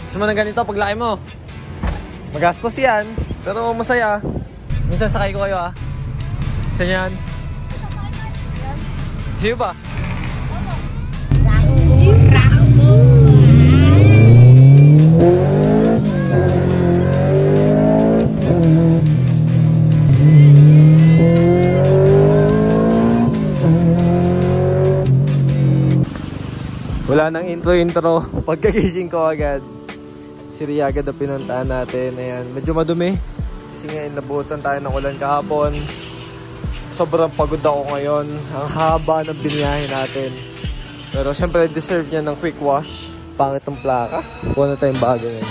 Gusto mo ng ganito paglaki mo? Magastos yan, pero masaya. Minsan sakay ko kayo ah. Saan yan? Sino ba? Wala nang intro-intro. Pagkagising ko agad, si Ria agad na pinuntahan natin. Ayan, medyo madumi. Kasi ngayon nabutan tayo ng ulan kahapon. Sobrang pagod ako ngayon. Ang haba ng biniyahe natin. Pero syempre deserve niya ng quick wash. Pangit ng plaka. Kuha na tayong bago ngayon.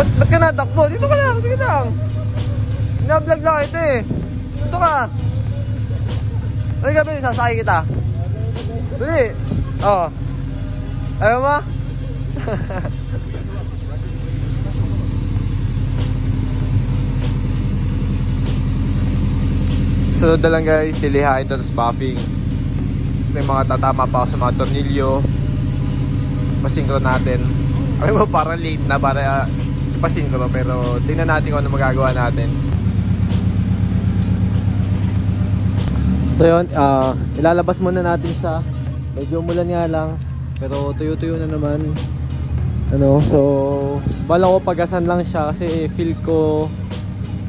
Ba't ka natakbo? Dito ka lang, sige lang. Binablog lang ito eh. Dito ka. Ay gabi, sasakay kita. Dali. Oo. Ayaw mo? Sunod na lang guys, tilihain ito sa buffing. May mga tatama pa ako sa mga tornilyo. Masinkro natin. Ay mo, parang late na para pasinkro, pero tingnan natin kung ano magagawa natin. So yun, ilalabas muna natin siya. Medyo umulan nga lang, pero tuyo-tuyo na naman. Ano, so bala ko pagasan lang siya kasi feel ko,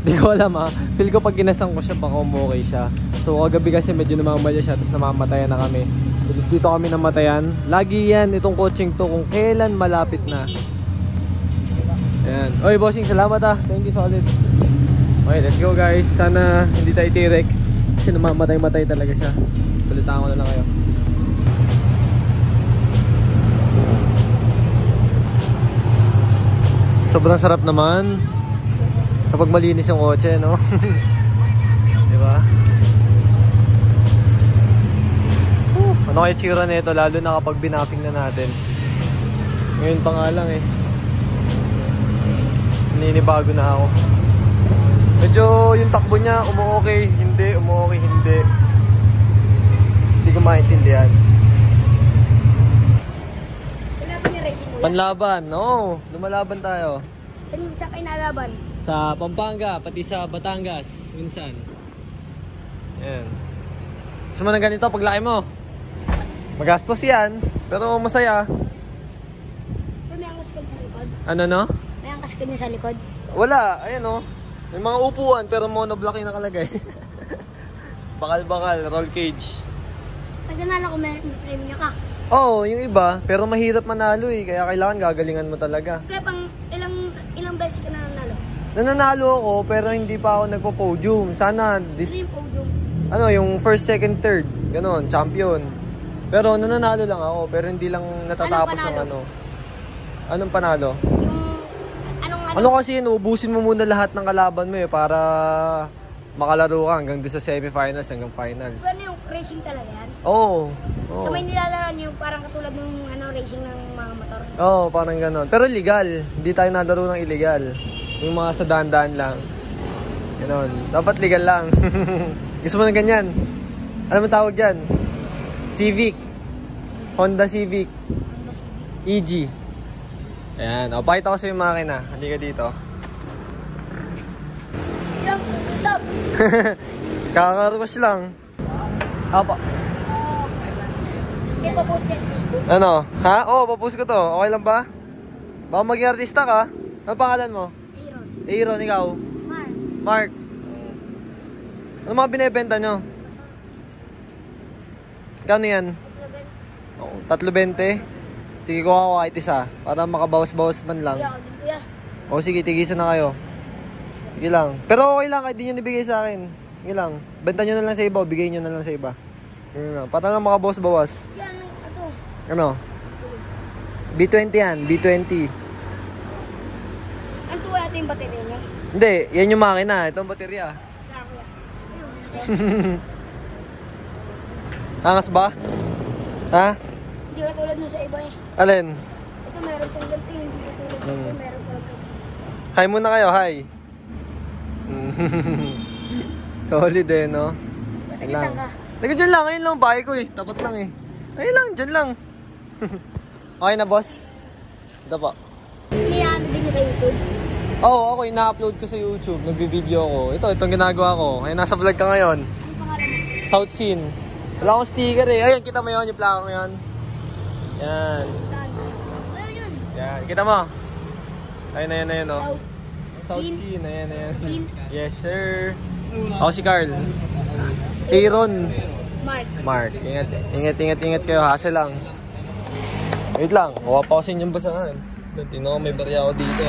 di ko alam feel ko pag ginasan ko siya baka okay siya. So kagabi kasi medyo namamalya siya, tapos namamatayan na kami. Tapos dito kami namatayan. Lagi yan, itong coaching to kung kailan malapit na. Ayan. Oy bossing, salamat Thank you, solid. Okay, let's go guys. Sana hindi tayo tirek kasi namamatay-matay talaga siya. Balitaan ko na lang kayo. Sobrang sarap naman kapag malinis yung kotse, no? Diba? Ano kayo tsura na ito, lalo na kapag binapping na natin. Ngayon pa nga lang eh. Ninibago na ako. Medyo yung takbo niya, umu-okay, hindi, umu-okay, hindi. Hindi ko maintindihan. Kailangan niya racing mo. Panlaban, no? Lumalaban tayo. Sa kainalaban? Sa Pampanga, pati sa Batangas, minsan. Ayan. Gusto mo ng ganito paglaki mo? Magastos yan, pero masaya. May angkas ka sa likod? Ano no? May angkas ka din sa likod? Wala, ayan o. May mga upuan pero monoblock yung nakalagay. Bakal-bakal, roll cage. Pag nanalo ko may premium ka? Oo, yung iba, pero mahirap manalo eh. Kaya kailangan gagalingan mo talaga. Kaya pang ilang beses ka na nanalo? Nananalo ako pero hindi pa ako nagpo-podium. Sana Ano yung podium? Ano, yung first, second, third. Ganon, champion. Pero nananalo lang ako, pero hindi lang natatapos ng ano. Anong panalo? Ano kasi yun, ubusin mo muna lahat ng kalaban mo eh, para makalaro ka hanggang doon sa semifinals, hanggang finals. Ano yung racing talaga yan? Oo. So may nilalaro nyo parang katulad ng racing ng mga motor? Oo, parang ganon. Pero legal, hindi tayo nadaro ng illegal. Yung mga sa daan-daan lang. Ganon. Dapat legal lang. Gusto mo na ganyan? Ano mo tawag dyan? Civic. Honda Civic. EG. Ayan. O, pakita ko sa yung makina. Halika dito. Yung stop. Kakarush lang. Apa. Hindi pa post test Facebook? Ano? Ha? Oo, papost ko to. Okay lang ba? Baka maging artista ka? Ano pangalan mo? Aaron. Aaron, ikaw? Mark. Mark. Ano mga binibenta nyo? Kano yan? 3.20? Sige, kuha ko kahit isa. Para makabawas-bawas man lang. Kuya. O sige, tigisan na kayo. Sige lang. Pero okay lang, kahit di nyo nabigay sa akin. Sige lang. Benta nyo na lang sa iba, bigay nyo na lang sa iba. Para lang makabawas-bawas. Yan, ito. Ano? B20 yan, B20. ba ito yung baterya niya? Hindi, yan yung makina. Ito ang baterya. Sa ako yan. Ayun. Angas ba? Ha? Hindi ka tulad nun sa iba eh. Alin? Ito meron pang ganito, hindi ka tulad sa iba, meron pang ganito. Hi muna kayo, hi. Solid eh, no? Nag-isang ka. Teka, dyan lang. Ayun lang bahay ko eh. Tapat lang eh. Ayun lang, dyan lang. Okay na, boss? Ito po. Iniano din niya sa YouTube. Oo, ako ina-upload ko sa YouTube. Nagbi-video ako. Itong ginagawa ko. Ngayon, nasa vlog ka ngayon. Ano pangalan mo? South Scene. Wala akong sticker eh. Ayun, kita mo yun, yung plaka ngayon. Yan. Saan? Ayun yun. Yan. Kita mo? Ayun, ayun, ayun, oh. South Scene. Scene. Ayan, ayan. Scene. Yes, sir. Ako si Carl. Aaron. Mark. Ingat kayo. Hasa lang. Wait lang. Kuha pa kasi yung basahan. Tino, may barya ako dito.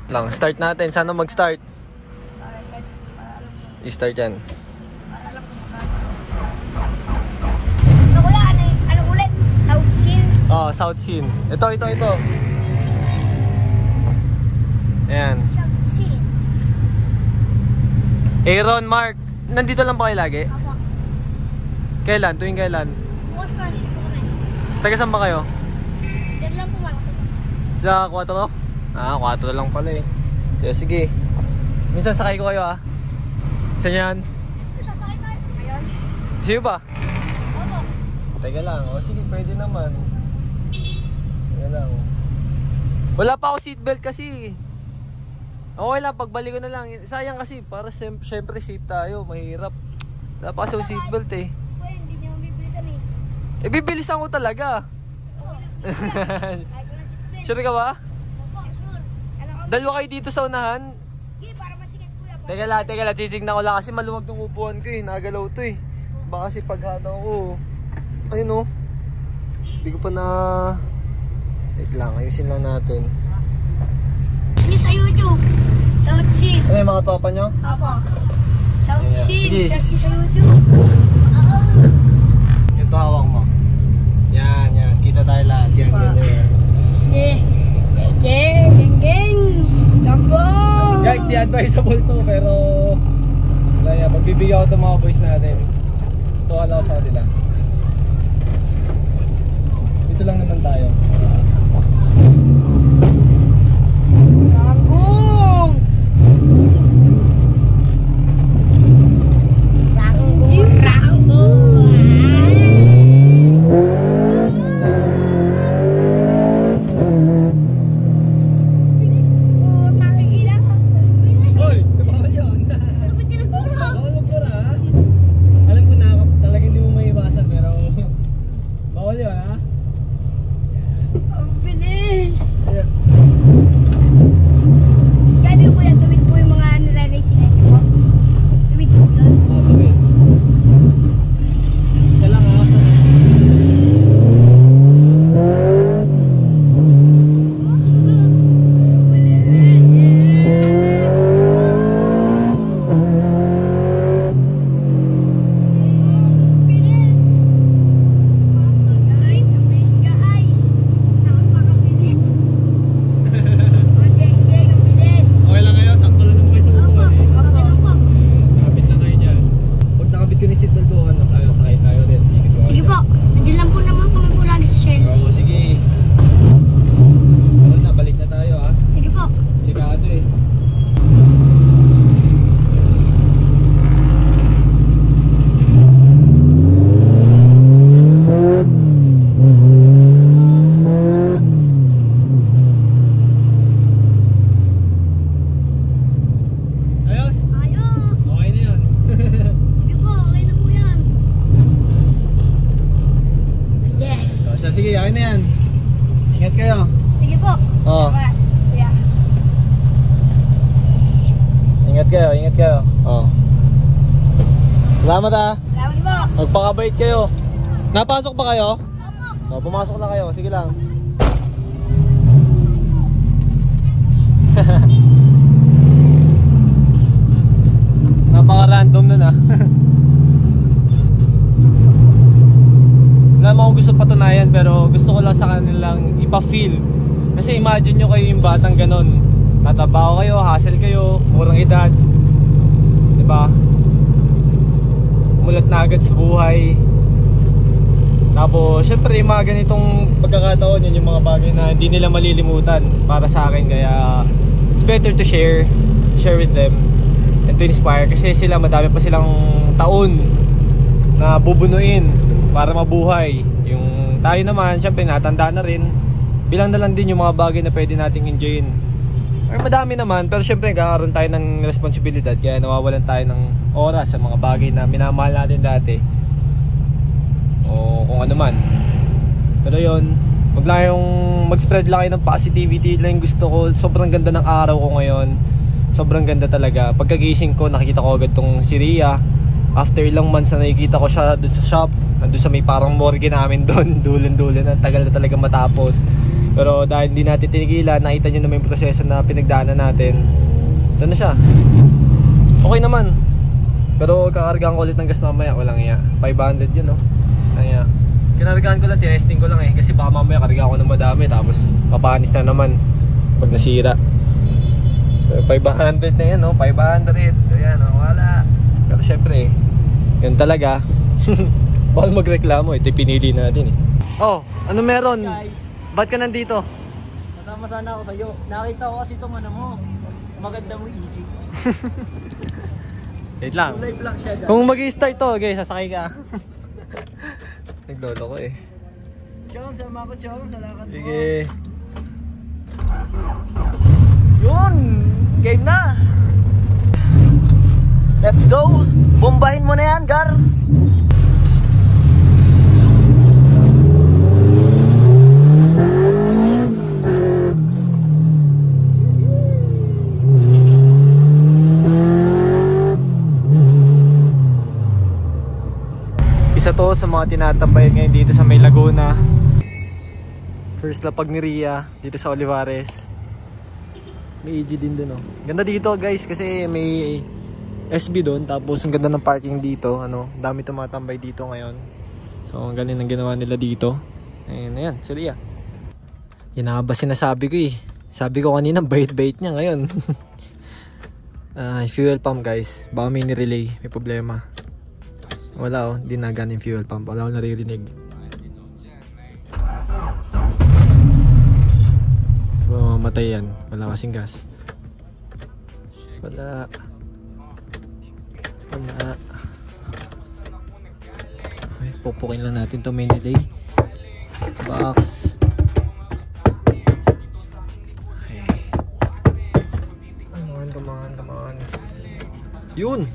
Lang, start natin. Sana mag-start. I-start yan. Ano kuya? Ano ulit? South Scene. Oh, South Scene. Ito. Ayan. South Scene. Aaron, Mark. Nandito lang ba kayo lagi? Ako. Kailan? Tuwing kailan? Bukas pa, dito kami. Taga saan ba kayo? Dito lang pumasok. Sa 4? Ah, 4 lang pala eh. Sige. Minsan sakay ko kayo ah. Saan yan? Sasakay tayo. Ayun. Sige ba? Opo. Teka lang. O sige, pwede naman. Teka lang. Wala pa ako seatbelt kasi. Okay lang, pagbalik ko na lang. Sayang kasi, para syempre safe tayo. Mahirap. Wala pa kasi yung seatbelt eh. Kuya, hindi niyo mabibilisan eh. Bibilisan ko talaga. Ay, ko lang seatbelt. Sure ka ba? Opo, sure. Alam ko. Dalawa kayo dito sa unahan. Sige, para masikip kuya. Teka lang. Titignan ko lang kasi maluwag ng upuan ko eh. Nagalaw to eh. Baka kasi paghanaw ko. Ayun oh. Hindi ko pa na... Wait lang, ayusin lang natin. Sige sa YouTube. South Scene. Ano yung mga topa nyo? Opo. South Yeah. Scene. Sige. Search sa YouTube. Ito hawak mo. Yan. Kita tayo lahat. Yan. Geng. Lambo. Guys, di advisable to pero... Wala yan. Magbibigay ako itong mga boys natin. Ito ko sa kanila. Dito lang naman tayo. Sige, ayun na yan. Ingat kayo. Sige po. Oo. Yeah. Ingat kayo. Oo. Salamat ah. Salamat po. Magpakabait kayo. Napasok pa kayo? Opo. O, pumasok na kayo. Sige lang. Napaka-random nun ah. Wala mo akong gusto patunayan pero gusto ko lang sa kanilang ipa-feel. Kasi imagine nyo kayo yung batang ganon. Tatabaho kayo, hassle kayo, murang edad, diba? Mulat na agad sa buhay. Tapos syempre yung mga ganitong pagkakataon, yun yung mga bagay na hindi nila malilimutan para sa akin. Kaya it's better to share with them and to inspire, kasi sila madami pa silang taon na bubunuin para mabuhay. Yung tayo naman syempre natanda na rin, bilang na lang din yung mga bagay na pwede nating enjoyin. Or madami naman, pero syempre kakaroon tayo ng responsibilidad, kaya nawawalan tayo ng oras sa mga bagay na minamahal natin dati o kung ano man. Pero yun, wag lang yung mag-spread lang kayo ng positivity lang yung gusto ko. Sobrang ganda ng araw ko ngayon, sobrang ganda talaga. Pagkagising ko, nakikita ko agad tong si Rhea. After ilang months na nakikita ko siya doon sa shop, doon sa may parang morgue namin doon, dulan-dulan, ang tagal na talaga matapos. Pero dahil hindi natin tinigilan, nakita nyo naman yung proseso na pinagdaanan natin. Ito na siya. Okay naman. Pero kakargaan ko ulit ng gas mamaya, walang iya. 500 yun, no? Kaya kinargaan ko lang, tinesting ko lang eh, kasi baka mamaya karga ko ng madami tapos papanis na naman pag nasira. 500 na yan, no? 500. Kaya no, wala. Pero syempre, yun talaga. Bawal magreklamo, ito pinili natin eh. Oh, ano meron? Guys, Ba't ka nandito? kasama sana ako sa'yo. Nakita ko kasi itong ano mo, maganda mo EG. Wait lang. Live lang siya guys. Kung mag-i-start to, okay, sasakay ka. Naglolo ko eh. Chong, sama ko Chong, sa lakad mo. Sige. Yun! Game na! Let's go! Bombahin mo na yan, Gar! Isa to sa mga tinatambayan ngayon dito sa may Laguna. First lapag ni Rhea dito sa Olivares. May EG din dun, oh. Ganda dito guys kasi may SB doon, tapos ang ganda ng parking dito, ano, dami tumatambay dito ngayon. So ang galing ng ginawa nila dito. Ayun, ayan, si Rhea. Yan na ba sinasabi ko eh. Sabi ko kanina bait-bait niya ngayon. Fuel pump guys, baka may nirelay, may problema. Wala oh, hindi na ganun yung fuel pump. Wala akong naririnig. Mamatay yan. Wala kasing gas. Wala. Okay, pupukin lang natin to, may delay. Box. Okay. Come on. Yun!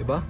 Diba?